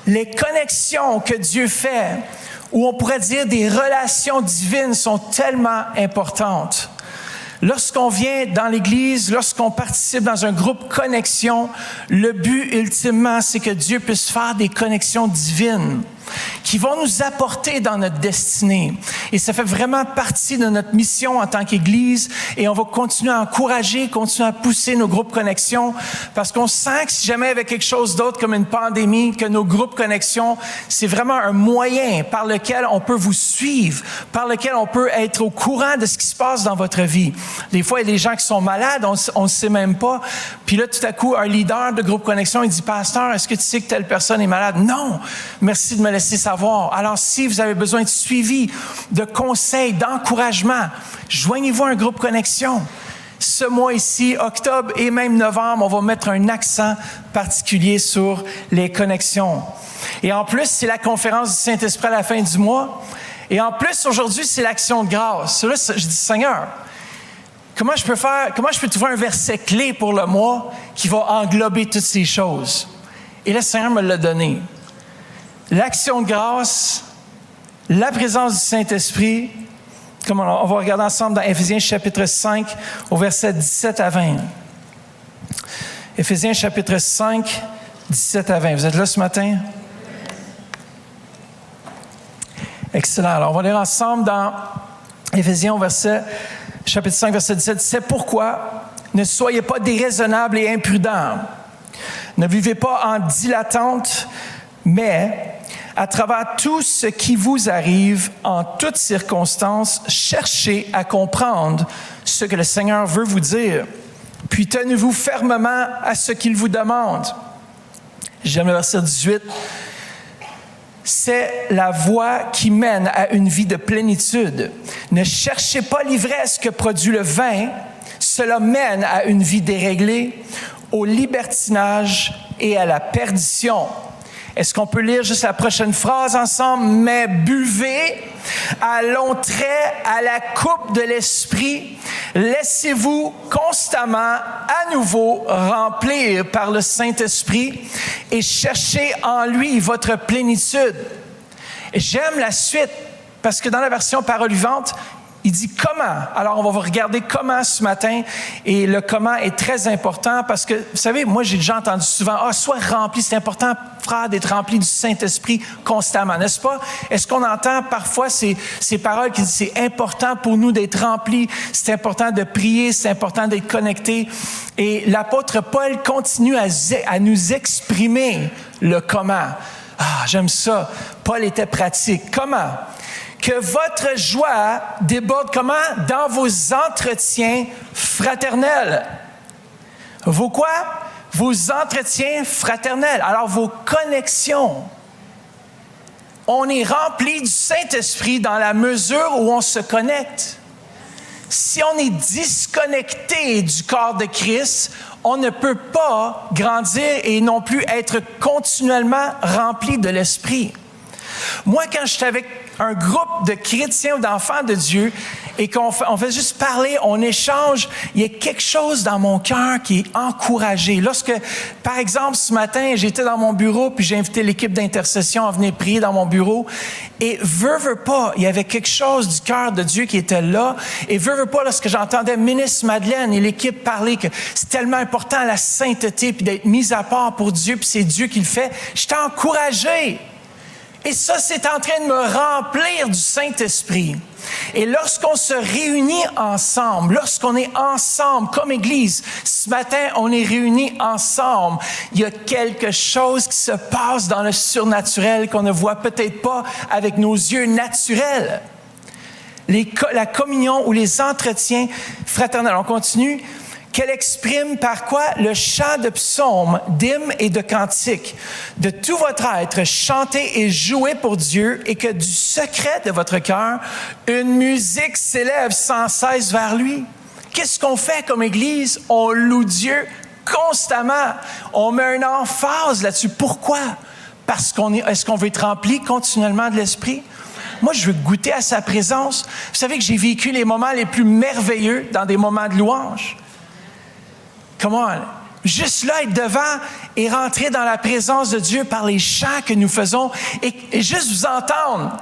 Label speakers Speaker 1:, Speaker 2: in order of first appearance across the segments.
Speaker 1: Les connexions que Dieu fait, ou on pourrait dire des relations divines, sont tellement importantes. Lorsqu'on vient dans l'Église, lorsqu'on participe dans un groupe connexion, le but ultimement, c'est que Dieu puisse faire des connexions divines qui vont nous apporter dans notre destinée. Et ça fait vraiment partie de notre mission en tant qu'Église et on va continuer à encourager, continuer à pousser nos groupes connexion parce qu'on sent que si jamais il y avait quelque chose d'autre comme une pandémie, que nos groupes connexion, c'est vraiment un moyen par lequel on peut vous suivre, par lequel on peut être au courant de ce qui se passe dans votre vie. Des fois, il y a des gens qui sont malades, on ne sait même pas. Puis là, tout à coup, un leader de groupe connexion, il dit « Pasteur, est-ce que tu sais que telle personne est malade? » Non! Merci de me laisser savoir. Alors, si vous avez besoin de suivi, de conseils, d'encouragement, joignez-vous à un groupe connexion. Ce mois ici, octobre et même novembre, on va mettre un accent particulier sur les connexions. Et en plus, c'est la conférence du Saint-Esprit à la fin du mois. Et en plus, aujourd'hui, c'est l'action de grâce. Là, je dis, Seigneur, comment je peux trouver un verset clé pour le mois qui va englober toutes ces choses? Et là, le Seigneur me l'a donné. L'action de grâce, la présence du Saint-Esprit, comme on va regarder ensemble dans Éphésiens chapitre 5, au verset 17 à 20. Éphésiens chapitre 5, 17 à 20. Vous êtes là ce matin? Excellent. Alors, on va lire ensemble dans Éphésiens chapitre 5, verset 17. « C'est pourquoi ne soyez pas déraisonnables et imprudents. Ne vivez pas en dilettantes, mais à travers tout ce qui vous arrive, en toutes circonstances, cherchez à comprendre ce que le Seigneur veut vous dire. Puis tenez-vous fermement à ce qu'il vous demande. » J'aime le verset 18. « C'est la voie qui mène à une vie de plénitude. Ne cherchez pas l'ivresse que produit le vin. Cela mène à une vie déréglée, au libertinage et à la perdition. » Est-ce qu'on peut lire juste la prochaine phrase ensemble? « Mais buvez à longs traits à la coupe de l'Esprit. Laissez-vous constamment à nouveau remplir par le Saint-Esprit et cherchez en lui votre plénitude. » J'aime la suite parce que dans la version Parole vivante, il dit comment. Alors, on va regarder comment ce matin. Et le comment est très important parce que, vous savez, moi, j'ai déjà entendu souvent, sois rempli. C'est important, frère, d'être rempli du Saint-Esprit constamment, n'est-ce pas? Est-ce qu'on entend parfois ces paroles qui disent, c'est important pour nous d'être remplis, c'est important de prier, c'est important d'être connectés. Et l'apôtre Paul continue à nous exprimer le comment. J'aime ça. Paul était pratique. Comment? Que votre joie déborde comment? Dans vos entretiens fraternels. Vos quoi? Vos entretiens fraternels. Alors, vos connexions. On est rempli du Saint-Esprit dans la mesure où on se connecte. Si on est disconnecté du corps de Christ, on ne peut pas grandir et non plus être continuellement rempli de l'Esprit. Moi, quand j'étais avec un groupe de chrétiens ou d'enfants de Dieu et qu'on fait juste parler, on échange, il y a quelque chose dans mon cœur qui est encouragé. Lorsque, par exemple, ce matin, j'étais dans mon bureau puis j'ai invité l'équipe d'intercession à venir prier dans mon bureau et veut pas, il y avait quelque chose du cœur de Dieu qui était là et veut pas, lorsque j'entendais Ministre Madeleine et l'équipe parler que c'est tellement important la sainteté puis d'être mis à part pour Dieu puis c'est Dieu qui le fait, j'étais encouragé. Et ça, c'est en train de me remplir du Saint-Esprit. Et lorsqu'on se réunit ensemble, lorsqu'on est ensemble comme Église, ce matin, on est réunis ensemble, il y a quelque chose qui se passe dans le surnaturel qu'on ne voit peut-être pas avec nos yeux naturels. La communion ou les entretiens fraternels. On continue. Qu'elle exprime par quoi? Le chant de psaumes, d'hymnes et de cantiques. De tout votre être, chantez et jouez pour Dieu et que du secret de votre cœur, une musique s'élève sans cesse vers lui. Qu'est-ce qu'on fait comme Église? On loue Dieu constamment. On met une emphase là-dessus. Pourquoi? Parce est-ce qu'on veut être rempli continuellement de l'Esprit? Moi, je veux goûter à sa présence. Vous savez que j'ai vécu les moments les plus merveilleux dans des moments de louange. Comment? Juste là, être devant et rentrer dans la présence de Dieu par les chants que nous faisons et juste vous entendre.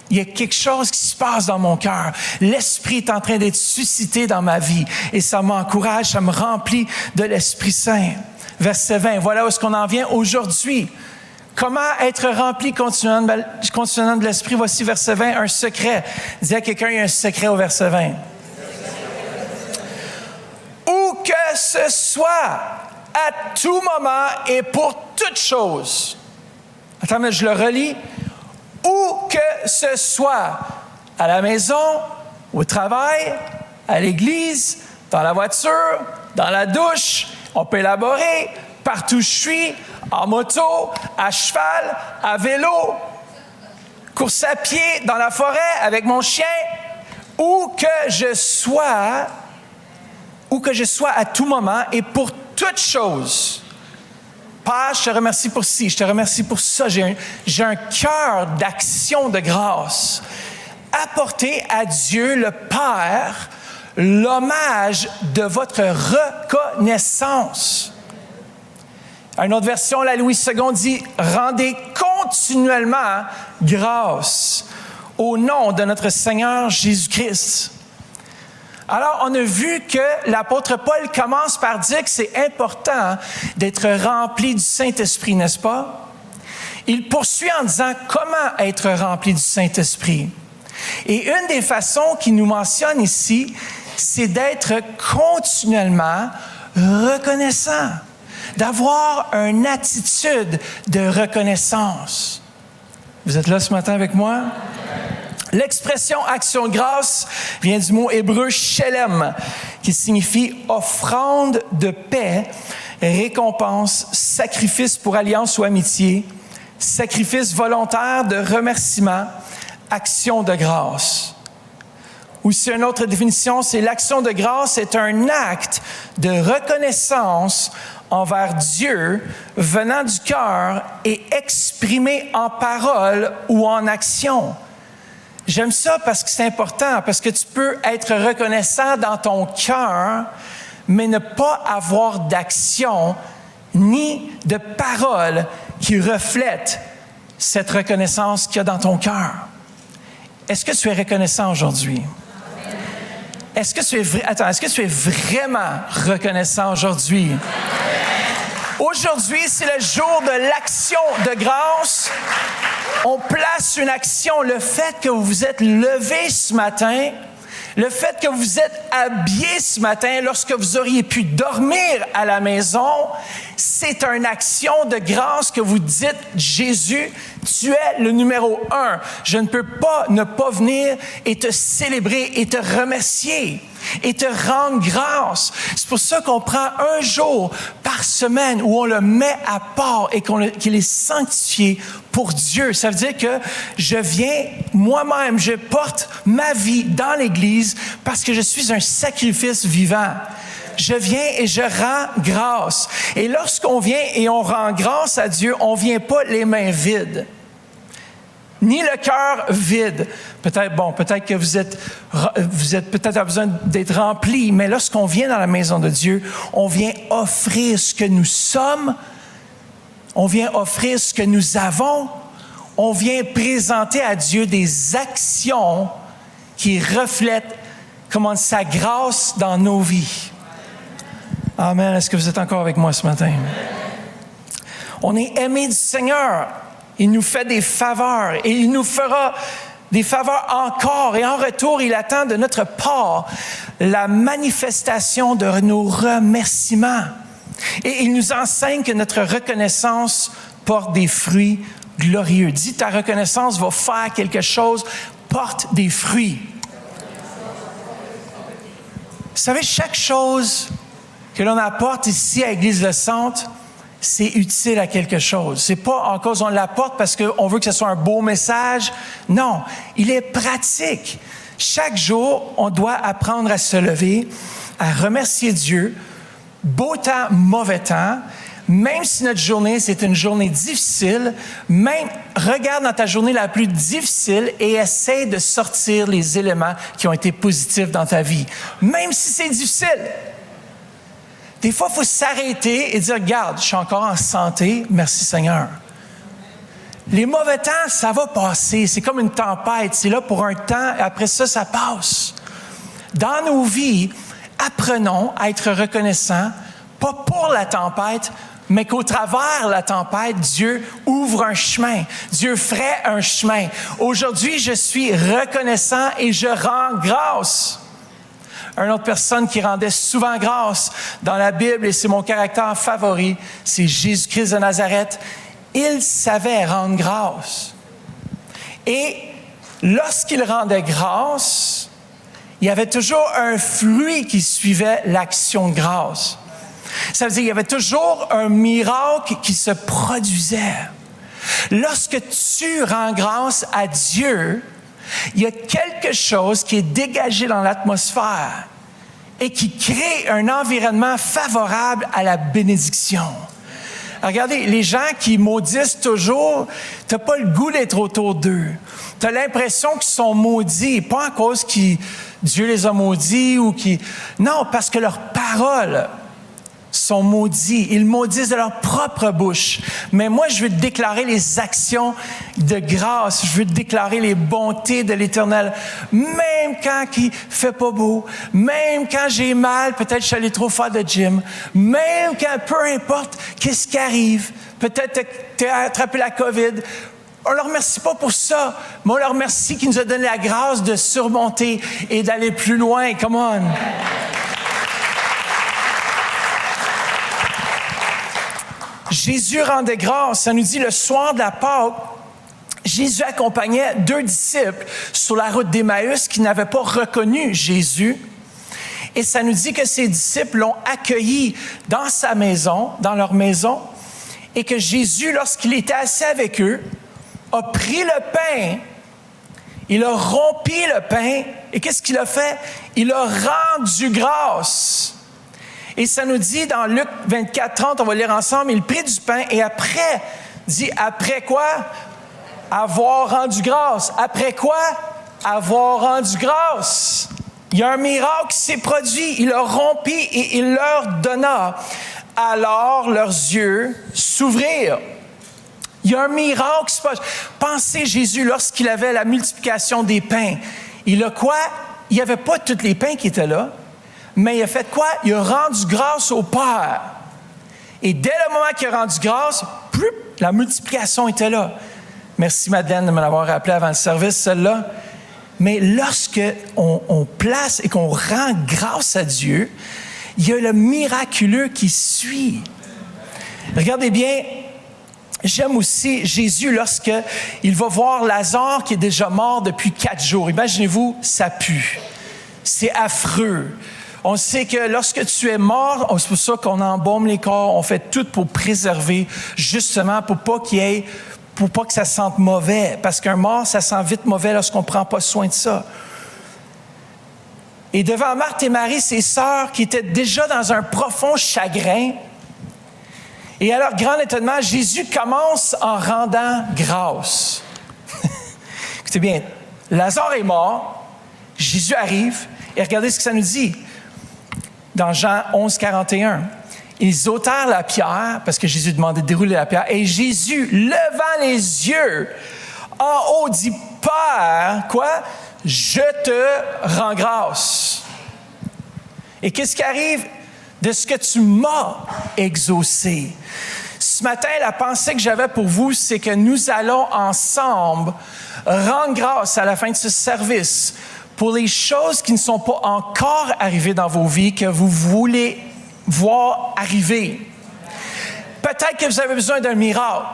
Speaker 1: Il y a quelque chose qui se passe dans mon cœur. L'Esprit est en train d'être suscité dans ma vie et ça m'encourage, ça me remplit de l'Esprit Saint. Verset 20, voilà où est-ce qu'on en vient aujourd'hui. Comment être rempli continuellement de l'Esprit? Voici verset 20, un secret. Dis à quelqu'un, il y a un secret au verset 20. Où que ce soit, à tout moment et pour toute chose. Attends, mais je le relis. Où que ce soit, à la maison, au travail, à l'église, dans la voiture, dans la douche, on peut élaborer, partout où je suis, en moto, à cheval, à vélo, course à pied, dans la forêt, avec mon chien, où que je sois à tout moment et pour toute chose. Père, je te remercie pour ci, je te remercie pour ça. J'ai un cœur d'action de grâce. Apportez à Dieu le Père l'hommage de votre reconnaissance. Une autre version, la Louis II dit « Rendez continuellement grâce au nom de notre Seigneur Jésus-Christ. » Alors, on a vu que l'apôtre Paul commence par dire que c'est important d'être rempli du Saint-Esprit, n'est-ce pas? Il poursuit en disant comment être rempli du Saint-Esprit. Et une des façons qu'il nous mentionne ici, c'est d'être continuellement reconnaissant, d'avoir une attitude de reconnaissance. Vous êtes là ce matin avec moi? L'expression « action de grâce » vient du mot hébreu « shelem » qui signifie « offrande de paix, récompense, sacrifice pour alliance ou amitié, sacrifice volontaire de remerciement, action de grâce ». Ou si une autre définition, c'est l'action de grâce est un acte de reconnaissance envers Dieu venant du cœur et exprimé en parole ou en action. J'aime ça parce que c'est important, parce que tu peux être reconnaissant dans ton cœur, mais ne pas avoir d'action ni de parole qui reflète cette reconnaissance qu'il y a dans ton cœur. Est-ce que tu es reconnaissant aujourd'hui? Est-ce que tu es vraiment reconnaissant aujourd'hui? Aujourd'hui, c'est le jour de l'action de grâce. On place une action. Le fait que vous vous êtes levé ce matin, le fait que vous êtes habillé ce matin lorsque vous auriez pu dormir à la maison, c'est une action de grâce que vous dites, Jésus, tu es le numéro 1. Je ne peux pas ne pas venir et te célébrer et te remercier et te rendre grâce. C'est pour ça qu'on prend un jour par semaine où on le met à part et qu'il est sanctifié pour Dieu. Ça veut dire que je viens moi-même, je porte ma vie dans l'Église parce que je suis un sacrifice vivant. Je viens et je rends grâce. Et lorsqu'on vient et on rend grâce à Dieu, on ne vient pas les mains vides, ni le cœur vide. Peut-être que vous êtes peut-être à besoin d'être rempli, mais lorsqu'on vient dans la maison de Dieu, on vient offrir ce que nous sommes, on vient offrir ce que nous avons, on vient présenter à Dieu des actions qui reflètent comment sa grâce dans nos vies. Amen. Est-ce que vous êtes encore avec moi ce matin? On est aimé du Seigneur. Il nous fait des faveurs et il nous fera des faveurs encore. Et en retour, il attend de notre part la manifestation de nos remerciements. Et il nous enseigne que notre reconnaissance porte des fruits glorieux. Dis, ta reconnaissance va faire quelque chose, porte des fruits. Vous savez, chaque chose que l'on apporte ici à Église Le Centre, c'est utile à quelque chose. C'est pas en cause on l'apporte parce qu'on veut que ce soit un beau message. Non, il est pratique. Chaque jour, on doit apprendre à se lever, à remercier Dieu, beau temps, mauvais temps. Même si notre journée, c'est une journée difficile, même regarde dans ta journée la plus difficile et essaie de sortir les éléments qui ont été positifs dans ta vie. Même si c'est difficile. Des fois, il faut s'arrêter et dire, regarde, je suis encore en santé, merci Seigneur. Les mauvais temps, ça va passer. C'est comme une tempête. C'est là pour un temps et après ça, ça passe. Dans nos vies, apprenons à être reconnaissants, pas pour la tempête, mais qu'au travers de la tempête, Dieu ouvre un chemin. Dieu ferait un chemin. Aujourd'hui, je suis reconnaissant et je rends grâce. Une autre personne qui rendait souvent grâce dans la Bible, et c'est mon caractère favori, c'est Jésus-Christ de Nazareth. Il savait rendre grâce. Et lorsqu'il rendait grâce, il y avait toujours un fruit qui suivait l'action de grâce. Ça veut dire qu'il y avait toujours un miracle qui se produisait. Lorsque tu rends grâce à Dieu, il y a quelque chose qui est dégagé dans l'atmosphère et qui crée un environnement favorable à la bénédiction. Regardez, les gens qui maudissent toujours, tu n'as pas le goût d'être autour d'eux. Tu as l'impression qu'ils sont maudits, pas à cause que Dieu les a maudits ou qui... Non, parce que leurs paroles sont maudits. Ils maudissent de leur propre bouche. Mais moi, je veux déclarer les actions de grâce. Je veux déclarer les bontés de l'Éternel. Même quand il fait pas beau, même quand j'ai mal, peut-être je suis allé trop faire de gym, même quand, peu importe qu'est-ce qui arrive, peut-être tu as attrapé la COVID, on ne le remercie pas pour ça, mais on le remercie qu'il nous a donné la grâce de surmonter et d'aller plus loin. Come on! Jésus rendait grâce. Ça nous dit le soir de la Pâque, Jésus accompagnait 2 disciples sur la route d'Emmaüs qui n'avaient pas reconnu Jésus. Et ça nous dit que ces disciples l'ont accueilli dans sa maison, dans leur maison, et que Jésus, lorsqu'il était assis avec eux, a pris le pain, il a rompu le pain, et qu'est-ce qu'il a fait? Il a rendu grâce. Et ça nous dit dans Luc 24, 30, on va lire ensemble, il prit du pain et après, dit après quoi? Avoir rendu grâce. Après quoi? Avoir rendu grâce. Il y a un miracle qui s'est produit. Il a rompu et il leur donna. Alors leurs yeux s'ouvrirent. Il y a un miracle qui se passe. Pensez Jésus lorsqu'il avait la multiplication des pains. Il a quoi? Il n'y avait pas tous les pains qui étaient là. Mais il a fait quoi? Il a rendu grâce au Père. Et dès le moment qu'il a rendu grâce, la multiplication était là. Merci Madeleine de me l'avoir rappelé avant le service, celle-là. Mais lorsque on place et qu'on rend grâce à Dieu, il y a le miraculeux qui suit. Regardez bien, j'aime aussi Jésus lorsqu'il va voir Lazare qui est déjà mort depuis 4 jours. Imaginez-vous, ça pue. C'est affreux. On sait que lorsque tu es mort, c'est pour ça qu'on embaume les corps, on fait tout pour préserver, justement pour pas que ça sente mauvais. Parce qu'un mort, ça sent vite mauvais lorsqu'on ne prend pas soin de ça. Et devant Marthe et Marie, ses sœurs, qui étaient déjà dans un profond chagrin, et à leur grand étonnement, Jésus commence en rendant grâce. Écoutez bien, Lazare est mort, Jésus arrive, et regardez ce que ça nous dit. Dans Jean 11, 41, ils ôtèrent la pierre, parce que Jésus demandait de dérouler la pierre, et Jésus, levant les yeux en haut, dit, Père, quoi? Je te rends grâce. Et qu'est-ce qui arrive? De ce que tu m'as exaucé. Ce matin, la pensée que j'avais pour vous, c'est que nous allons ensemble rendre grâce à la fin de ce service pour les choses qui ne sont pas encore arrivées dans vos vies, que vous voulez voir arriver. Peut-être que vous avez besoin d'un miracle.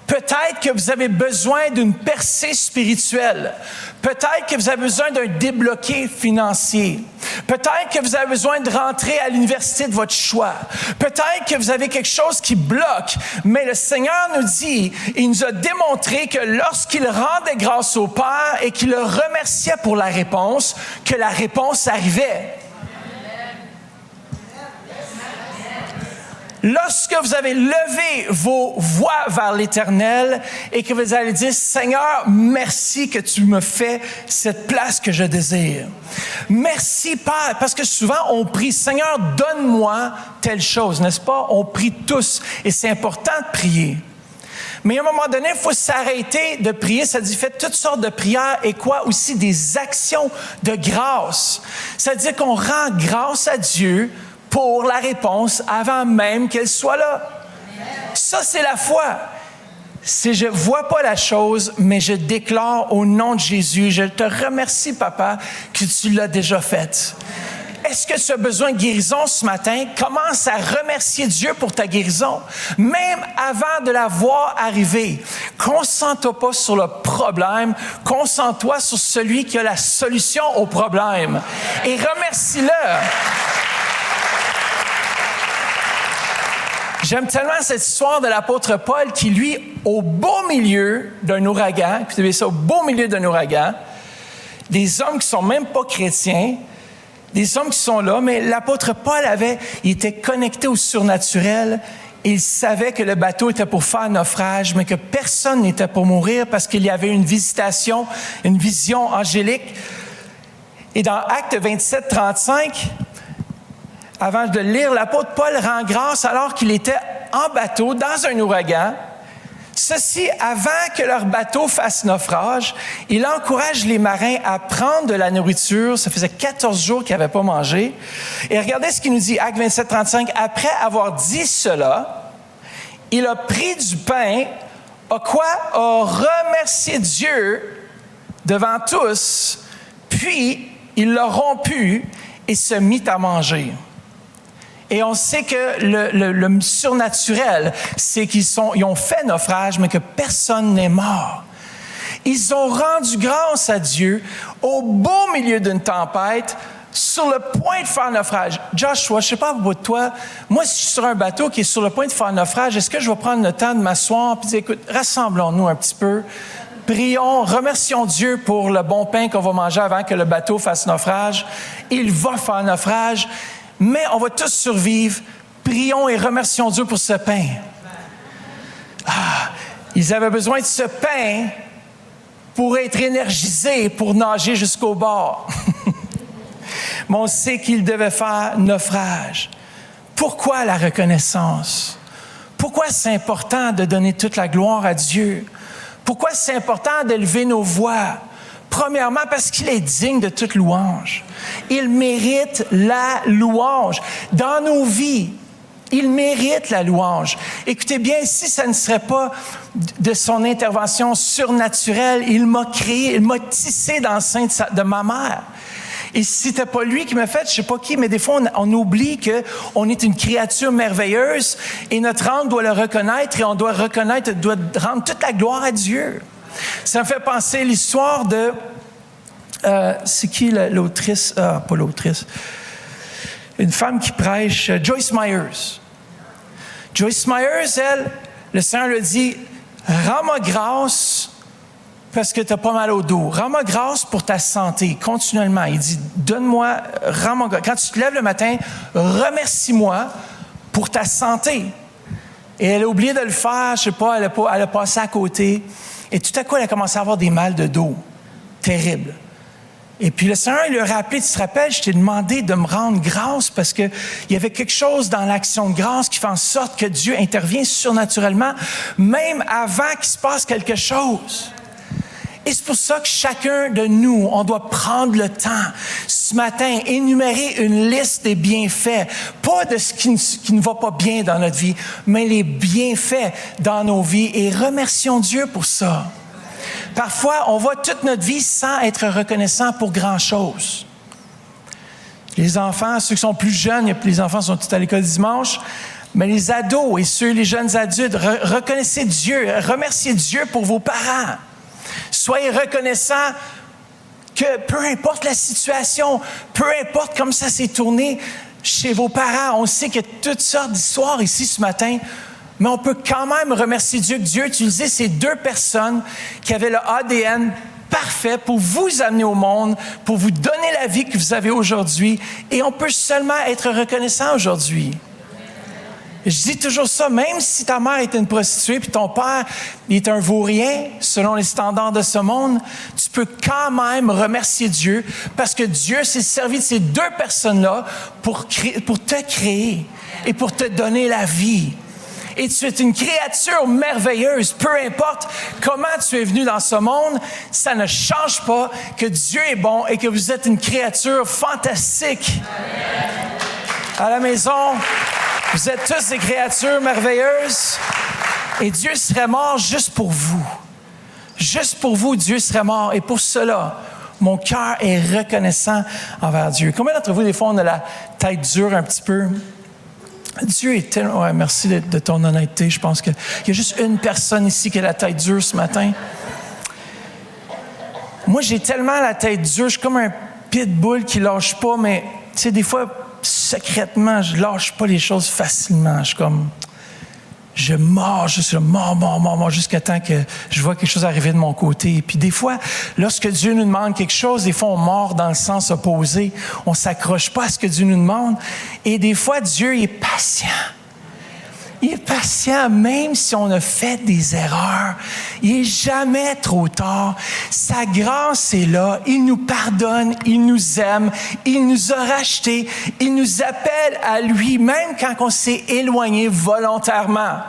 Speaker 1: Peut-être que vous avez besoin d'une percée spirituelle. Peut-être que vous avez besoin d'un débloqué financier. Peut-être que vous avez besoin de rentrer à l'université de votre choix. Peut-être que vous avez quelque chose qui bloque. Mais le Seigneur nous dit, il nous a démontré que lorsqu'il rendait grâce au Père et qu'il le remerciait pour la réponse, que la réponse arrivait. Lorsque vous avez levé vos voix vers l'Éternel et que vous allez dire, Seigneur, merci que tu me fais cette place que je désire. Merci, Père, parce que souvent on prie, Seigneur, donne-moi telle chose, n'est-ce pas? On prie tous et c'est important de prier. Mais à un moment donné, il faut s'arrêter de prier. Ça dit, faites toutes sortes de prières et quoi? Aussi des actions de grâce. Ça veut dire qu'on rend grâce à Dieu pour la réponse avant même qu'elle soit là. Ça, c'est la foi. C'est je ne vois pas la chose, mais je déclare au nom de Jésus, je te remercie, Papa, que tu l'as déjà faite. Est-ce que tu as besoin de guérison ce matin? Commence à remercier Dieu pour ta guérison. Même avant de la voir arriver, concentre-toi pas sur le problème, concentre-toi sur celui qui a la solution au problème. Et remercie-le. J'aime tellement cette histoire de l'apôtre Paul qui, lui, au beau milieu d'un ouragan, écoutez ça, au beau milieu d'un ouragan, des hommes qui sont même pas chrétiens, des hommes qui sont là, mais l'apôtre Paul il était connecté au surnaturel. Il savait que le bateau était pour faire naufrage, mais que personne n'était pour mourir parce qu'il y avait une visitation, une vision angélique. Et dans Actes 27, 35, avant de lire, l'apôtre Paul rend grâce alors qu'il était en bateau dans un ouragan. Ceci, avant que leur bateau fasse naufrage, il encourage les marins à prendre de la nourriture. Ça faisait 14 jours qu'ils n'avaient pas mangé. Et regardez ce qu'il nous dit, Actes 27, 35. Après avoir dit cela, il a pris du pain, a remercié Dieu devant tous, puis il l'a rompu et se mit à manger. Et on sait que le surnaturel, c'est ils ont fait naufrage, mais que personne n'est mort. Ils ont rendu grâce à Dieu au beau milieu d'une tempête, sur le point de faire naufrage. Joshua, je ne sais pas à propos de toi, moi, si je suis sur un bateau qui est sur le point de faire naufrage, est-ce que je vais prendre le temps de m'asseoir et dire, écoute, rassemblons-nous un petit peu, prions, remercions Dieu pour le bon pain qu'on va manger avant que le bateau fasse naufrage. Il va faire naufrage. Mais on va tous survivre. Prions et remercions Dieu pour ce pain. Ils avaient besoin de ce pain pour être énergisés, pour nager jusqu'au bord. Mais on sait qu'ils devaient faire naufrage. Pourquoi la reconnaissance? Pourquoi c'est important de donner toute la gloire à Dieu? Pourquoi c'est important d'élever nos voix? Premièrement, parce qu'il est digne de toute louange. Il mérite la louange. Dans nos vies, il mérite la louange. Écoutez bien, si ça ne serait pas de son intervention surnaturelle, il m'a créé, il m'a tissé dans le sein de ma mère. Et si c'était pas lui qui m'a fait, je sais pas qui, mais des fois, on oublie qu'on est une créature merveilleuse et notre âme doit le reconnaître et on doit rendre toute la gloire à Dieu. Ça me fait penser l'histoire de... c'est qui l'autrice? Pas l'autrice. Une femme qui prêche, Joyce Myers. Joyce Myers, elle, le Seigneur lui dit, rends-moi grâce parce que tu as pas mal au dos. Rends-moi grâce pour ta santé, continuellement. Il dit, rends-moi grâce. Quand tu te lèves le matin, remercie-moi pour ta santé. Et elle a oublié de le faire, je sais pas, elle a passé à côté. Et tout à coup, elle a commencé à avoir des mal de dos. Terrible. Et puis le Seigneur, il lui a rappelé, tu te rappelles, je t'ai demandé de me rendre grâce parce qu'il y avait quelque chose dans l'action de grâce qui fait en sorte que Dieu intervient surnaturellement, même avant qu'il se passe quelque chose. Et c'est pour ça que chacun de nous, on doit prendre le temps ce matin, énumérer une liste des bienfaits, pas de ce qui ne va pas bien dans notre vie, mais les bienfaits dans nos vies et remercions Dieu pour ça. Parfois, on va toute notre vie sans être reconnaissant pour grand-chose. Les enfants, ceux qui sont plus jeunes, les enfants sont tous à l'école dimanche, mais les ados et les jeunes adultes, reconnaissez Dieu, remerciez Dieu pour vos parents. Soyez reconnaissants que peu importe la situation, peu importe comme ça s'est tourné chez vos parents, on sait qu'il y a toutes sortes d'histoires ici ce matin, mais on peut quand même remercier Dieu que Dieu a utilisé ces deux personnes qui avaient le ADN parfait pour vous amener au monde, pour vous donner la vie que vous avez aujourd'hui, et on peut seulement être reconnaissant aujourd'hui. Je dis toujours ça, même si ta mère est une prostituée puis ton père est un vaurien, selon les standards de ce monde, tu peux quand même remercier Dieu parce que Dieu s'est servi de ces deux personnes-là pour te créer et pour te donner la vie. Et tu es une créature merveilleuse. Peu importe comment tu es venu dans ce monde, ça ne change pas que Dieu est bon et que vous êtes une créature fantastique. À la maison, vous êtes tous des créatures merveilleuses et Dieu serait mort juste pour vous. Juste pour vous, Dieu serait mort. Et pour cela, mon cœur est reconnaissant envers Dieu. Combien d'entre vous, des fois, on a la tête dure un petit peu? Dieu est tellement... Ouais, merci de ton honnêteté. Je pense qu'il y a juste une personne ici qui a la tête dure ce matin. Moi, j'ai tellement la tête dure. Je suis comme un pitbull qui lâche pas, mais tu sais, des fois, secrètement, je lâche pas les choses facilement. Je suis comme... Je mords, jusqu'à temps que je vois quelque chose arriver de mon côté. Et puis des fois, lorsque Dieu nous demande quelque chose, des fois on mord dans le sens opposé. On s'accroche pas à ce que Dieu nous demande. Et des fois, Dieu il est patient. Il est patient même si on a fait des erreurs. Il est jamais trop tard. Sa grâce est là. Il nous pardonne. Il nous aime. Il nous a rachetés. Il nous appelle à lui, même quand on s'est éloigné volontairement.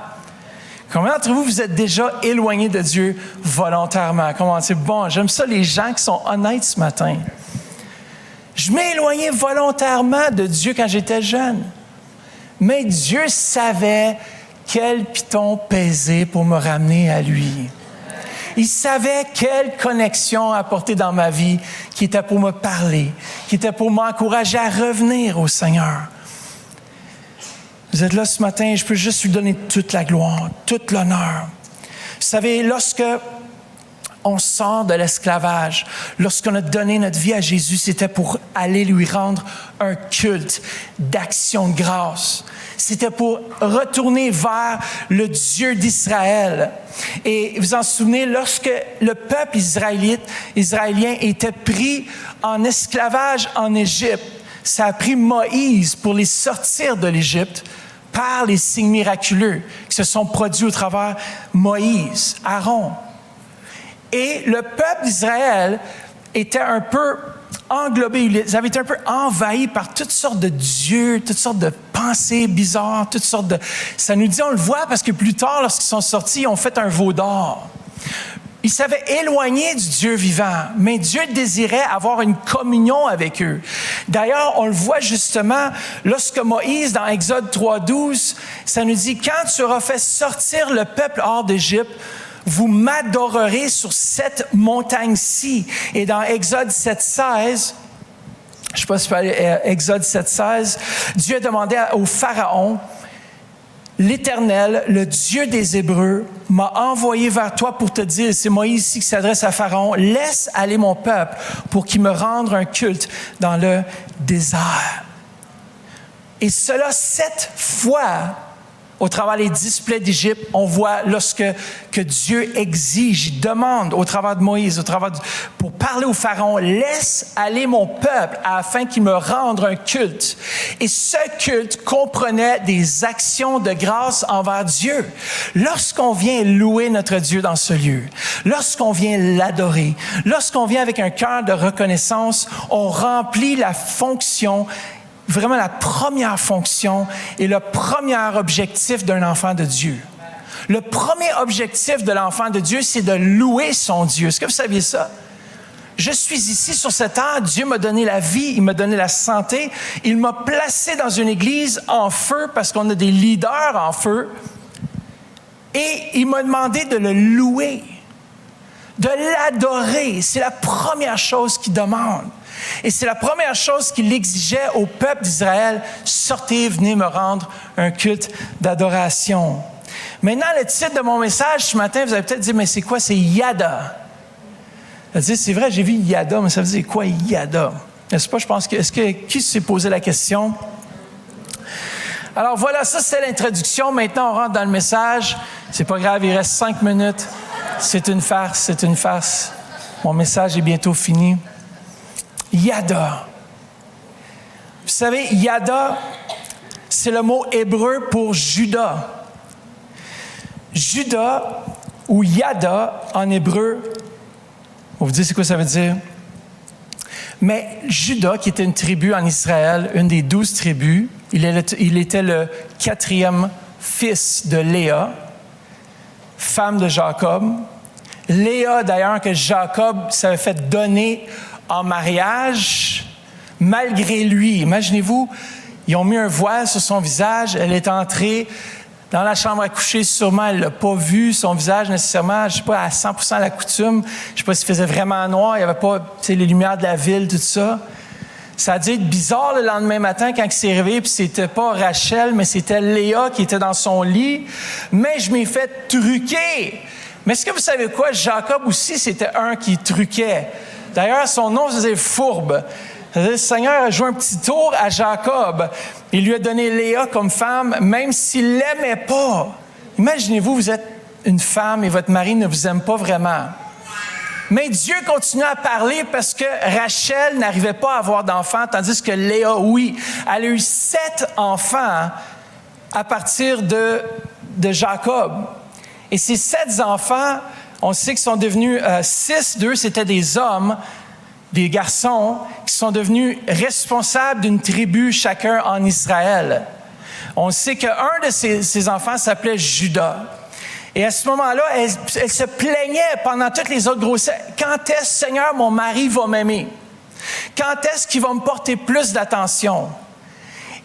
Speaker 1: Combien d'entre vous, vous êtes déjà éloignés de Dieu volontairement? Comment c'est bon? J'aime ça, les gens qui sont honnêtes ce matin. Je m'ai éloigné volontairement de Dieu quand j'étais jeune. Mais Dieu savait quel piton peser pour me ramener à lui. Il savait quelle connexion apporter dans ma vie qui était pour me parler, qui était pour m'encourager à revenir au Seigneur. Vous êtes là ce matin, je peux juste lui donner toute la gloire, toute l'honneur. Vous savez, lorsque on sort de l'esclavage, lorsqu'on a donné notre vie à Jésus, c'était pour aller lui rendre un culte d'action de grâce. C'était pour retourner vers le Dieu d'Israël. Et vous en souvenez, lorsque le peuple israélien était pris en esclavage en Égypte, ça a pris Moïse pour les sortir de l'Égypte par les signes miraculeux qui se sont produits au travers Moïse, Aaron. Et le peuple d'Israël était un peu englobé, ils avaient été un peu envahis par toutes sortes de dieux, toutes sortes de pensées bizarres, toutes sortes de... Ça nous dit, on le voit parce que plus tard, lorsqu'ils sont sortis, ils ont fait un veau d'or. Ils s'avaient éloigné du Dieu vivant, mais Dieu désirait avoir une communion avec eux. D'ailleurs, on le voit justement lorsque Moïse, dans Exode 3:12, ça nous dit, quand tu auras fait sortir le peuple hors d'Égypte, vous m'adorerez sur cette montagne-ci. Et dans Exode 7:16, je ne sais pas si tu peux aller Exode 7:16, Dieu a demandé au Pharaon, l'Éternel, le Dieu des Hébreux, m'a envoyé vers toi pour te dire, c'est Moïse ici qui s'adresse à Pharaon, laisse aller mon peuple pour qu'il me rende un culte dans le désert. Et cela 7 fois. Au travers des 10 plaies d'Égypte, on voit que Dieu exige, demande au travers de Moïse, pour parler au Pharaon, laisse aller mon peuple afin qu'il me rende un culte. Et ce culte comprenait des actions de grâce envers Dieu. Lorsqu'on vient louer notre Dieu dans ce lieu, lorsqu'on vient l'adorer, lorsqu'on vient avec un cœur de reconnaissance, on remplit la fonction, vraiment la première fonction et le premier objectif d'un enfant de Dieu. Le premier objectif de l'enfant de Dieu, c'est de louer son Dieu. Est-ce que vous saviez ça? Je suis ici sur cette terre, Dieu m'a donné la vie, il m'a donné la santé, il m'a placé dans une église en feu parce qu'on a des leaders en feu et il m'a demandé de le louer, de l'adorer. C'est la première chose qu'il demande. Et c'est la première chose qu'il exigeait au peuple d'Israël. Sortez, venez me rendre un culte d'adoration. Maintenant, le titre de mon message ce matin, vous allez peut-être dire, mais c'est quoi? C'est Yada. Vous allez dire, c'est vrai, j'ai vu Yada, mais ça veut dire quoi, Yada? N'est-ce pas? Je pense que, qui s'est posé la question? Alors voilà, ça c'était l'introduction. Maintenant, on rentre dans le message. C'est pas grave, il reste 5 minutes. C'est une farce. Mon message est bientôt fini. Yada. Vous savez, Yada, c'est le mot hébreu pour Judas. Judas, ou Yada en hébreu, on vous dit c'est quoi ça veut dire? Mais Judas, qui était une tribu en Israël, une des 12 tribus, il était le 4e fils de Léa, femme de Jacob. Léa, d'ailleurs, que Jacob s'avait fait donner en mariage, malgré lui. Imaginez-vous, ils ont mis un voile sur son visage, elle est entrée dans la chambre à coucher, sûrement, elle n'a pas vu son visage nécessairement, je ne sais pas, à 100% à la coutume. Je ne sais pas s'il faisait vraiment noir, il n'y avait pas les lumières de la ville, tout ça. Ça a dû être bizarre le lendemain matin quand il s'est réveillé, puis c'était pas Rachel, mais c'était Léa qui était dans son lit. Mais je m'ai fait truquer. Mais est-ce que vous savez quoi? Jacob aussi, c'était un qui truquait. D'ailleurs, son nom se faisait fourbe. Le Seigneur a joué un petit tour à Jacob. Il lui a donné Léa comme femme, même s'il ne l'aimait pas. Imaginez-vous, vous êtes une femme et votre mari ne vous aime pas vraiment. Mais Dieu continue à parler parce que Rachel n'arrivait pas à avoir d'enfants, tandis que Léa, oui, elle a eu 7 enfants à partir de Jacob. Et ces 7 enfants, on sait qu'ils sont devenus 6 d'eux, c'était des hommes, des garçons qui sont devenus responsables d'une tribu chacun en Israël. On sait qu'un de ces enfants s'appelait Judas. Et à ce moment-là, elle se plaignait pendant toutes les autres grossesses. Quand est-ce, Seigneur, mon mari va m'aimer? Quand est-ce qu'il va me porter plus d'attention?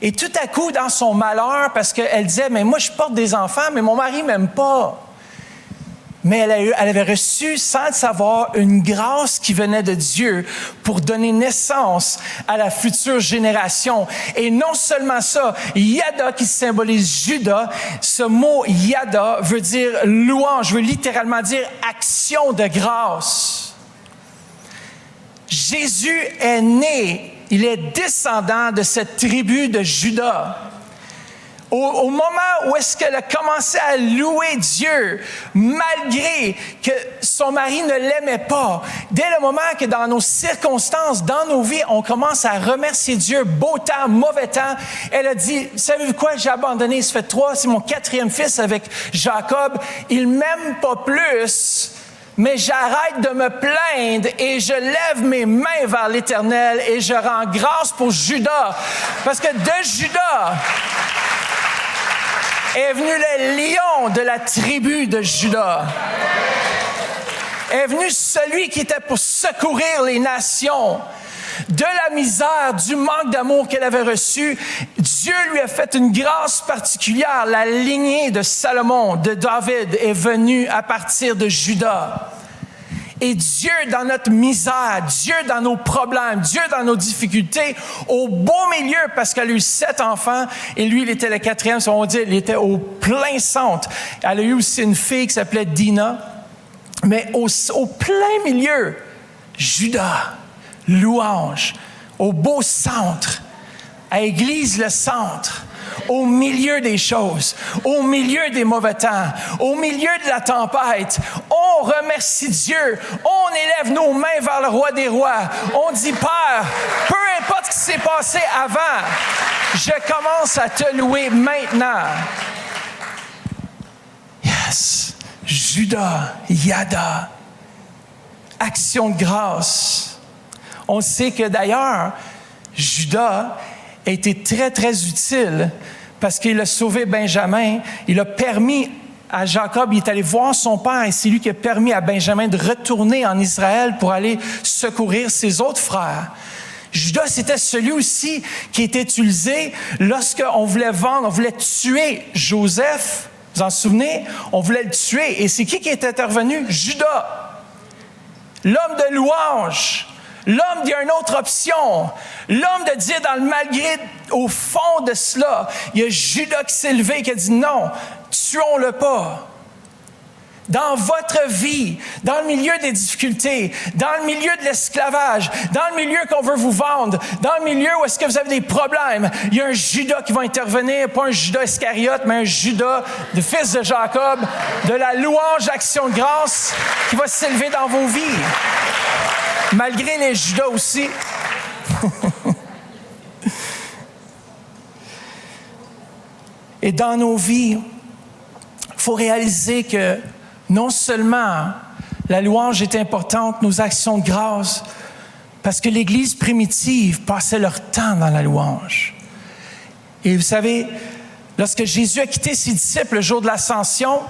Speaker 1: Et tout à coup, dans son malheur, parce qu'elle disait, mais moi je porte des enfants, mais mon mari ne m'aime pas. Mais elle avait reçu, sans le savoir, une grâce qui venait de Dieu pour donner naissance à la future génération. Et non seulement ça, Yada qui symbolise Judas, ce mot Yada veut dire louange, veut littéralement dire action de grâce. Jésus est né, il est descendant de cette tribu de Judas. Au moment où est-ce qu'elle a commencé à louer Dieu, malgré que son mari ne l'aimait pas, dès le moment que dans nos circonstances, dans nos vies, on commence à remercier Dieu, beau temps, mauvais temps, elle a dit, savez-vous quoi, j'ai abandonné, ça fait 3, c'est mon 4e fils avec Jacob, il ne m'aime pas plus, mais j'arrête de me plaindre et je lève mes mains vers l'Éternel et je rends grâce pour Judas, parce que de Judas est venu le lion de la tribu de Judas. Est venu celui qui était pour secourir les nations. De la misère, du manque d'amour qu'elle avait reçu, Dieu lui a fait une grâce particulière. La lignée de Salomon, de David, est venue à partir de Judas. Et Dieu dans notre misère, Dieu dans nos problèmes, Dieu dans nos difficultés, au beau milieu, parce qu'elle a eu 7 enfants, et lui, il était le 4e, on dit, il était au plein centre. Elle a eu aussi une fille qui s'appelait Dina, mais au plein milieu, Judas, louange, au beau centre, à Église le centre, au milieu des choses, au milieu des mauvais temps, au milieu de la tempête, on remercie Dieu, on élève nos mains vers le roi des rois, on dit, Père, peu importe ce qui s'est passé avant, je commence à te louer maintenant. Yes, Judas, Yada, action de grâce. On sait que d'ailleurs, Judas a été très, très utile parce qu'il a sauvé Benjamin. Il a permis à Jacob, il est allé voir son père et c'est lui qui a permis à Benjamin de retourner en Israël pour aller secourir ses autres frères. Judas, c'était celui aussi qui était utilisé lorsqu'on voulait vendre, on voulait tuer Joseph. Vous en souvenez? On voulait le tuer. Et c'est qui est intervenu? Judas. L'homme de louange. L'homme dit une autre option. L'homme de dire dans le malgré, au fond de cela, il y a Judas qui s'est levé et qui a dit non, tuons-le pas. Dans votre vie, dans le milieu des difficultés, dans le milieu de l'esclavage, dans le milieu qu'on veut vous vendre, dans le milieu où est-ce que vous avez des problèmes, il y a un Judas qui va intervenir, pas un Judas Iscariote, mais un Judas, le fils de Jacob, de la louange, action de grâce, qui va s'élever dans vos vies. Malgré les Judas aussi. Et dans nos vies, il faut réaliser que non seulement la louange est importante, nos actions de grâce, parce que l'Église primitive passait leur temps dans la louange. Et vous savez, lorsque Jésus a quitté ses disciples le jour de l'Ascension,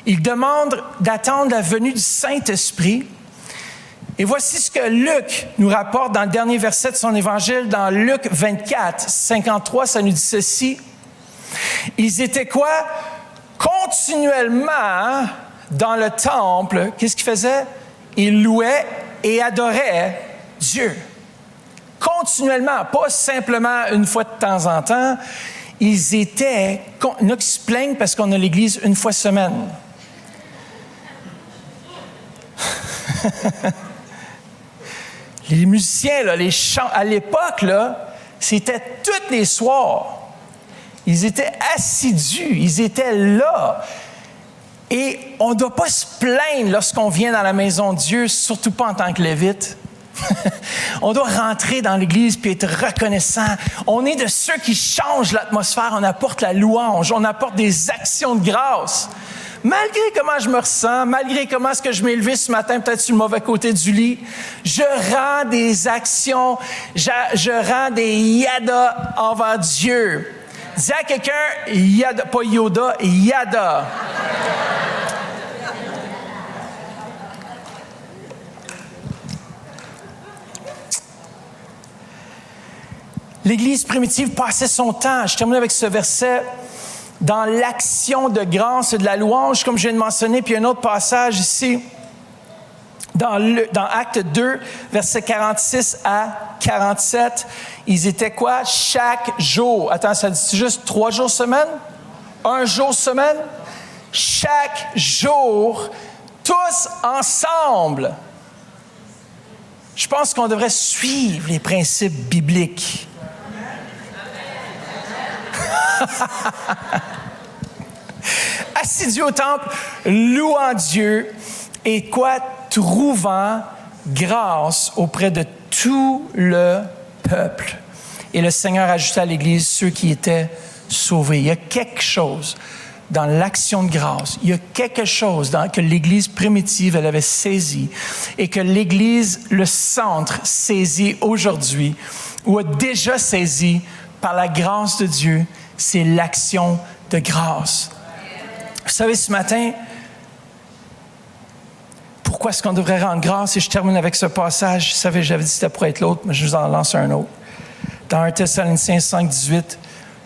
Speaker 1: il demande d'attendre la venue du Saint-Esprit. Et voici ce que Luc nous rapporte dans le dernier verset de son évangile, dans Luc 24, 53, ça nous dit ceci. Ils étaient quoi? Continuellement dans le temple. Qu'est-ce qu'ils faisaient? Ils louaient et adoraient Dieu. Continuellement, pas simplement une fois de temps en temps. Ils étaient... Il y en a qui se plaignent parce qu'on a l'église une fois semaine. Les musiciens, là, les chants, à l'époque, là, c'était tous les soirs. Ils étaient assidus, ils étaient là. Et on ne doit pas se plaindre lorsqu'on vient dans la maison de Dieu, surtout pas en tant que lévite. On doit rentrer dans l'Église puis être reconnaissant. On est de ceux qui changent l'atmosphère. On apporte la louange, on apporte des actions de grâce. Malgré comment je me ressens, malgré comment est-ce que je m'ai levé ce matin, peut-être sur le mauvais côté du lit, je rends des actions, je rends des yada envers Dieu. Dis à quelqu'un, yada, pas Yoda, yada. L'Église primitive passait son temps, je termine avec ce verset, dans l'action de grâce et de la louange, comme je viens de mentionner, puis un autre passage ici, dans Acte 2, versets 46 à 47, ils étaient quoi? Chaque jour. Attends, ça dit juste 3 jours semaine? 1 jour semaine? Chaque jour, tous ensemble. Je pense qu'on devrait suivre les principes bibliques. Assidus au temple, louant Dieu et quoi? Trouvant grâce auprès de tout le peuple. Et le Seigneur ajouta à l'Église ceux qui étaient sauvés. Il y a quelque chose dans l'action de grâce. Il y a quelque chose que l'Église primitive, elle avait saisi et que l'Église, le centre, saisit aujourd'hui ou a déjà saisi par la grâce de Dieu, c'est l'action de grâce. Vous savez, ce matin, pourquoi est-ce qu'on devrait rendre grâce? Et je termine avec ce passage. Vous savez, j'avais dit que c'était pour être l'autre, mais je vous en lance un autre. Dans 1 Thessaloniciens 5, 18,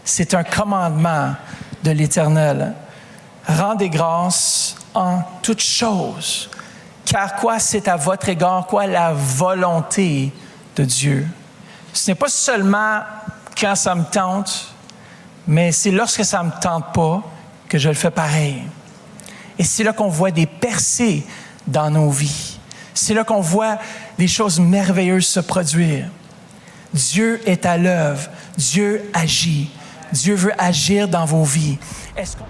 Speaker 1: c'est un commandement de l'Éternel. Rendez grâce en toutes choses. Car quoi? C'est à votre égard, quoi? La volonté de Dieu. Ce n'est pas seulement quand ça me tente, mais c'est lorsque ça ne me tente pas que je le fais pareil. Et c'est là qu'on voit des percées dans nos vies. C'est là qu'on voit des choses merveilleuses se produire. Dieu est à l'œuvre. Dieu agit. Dieu veut agir dans vos vies. Est-ce qu'on...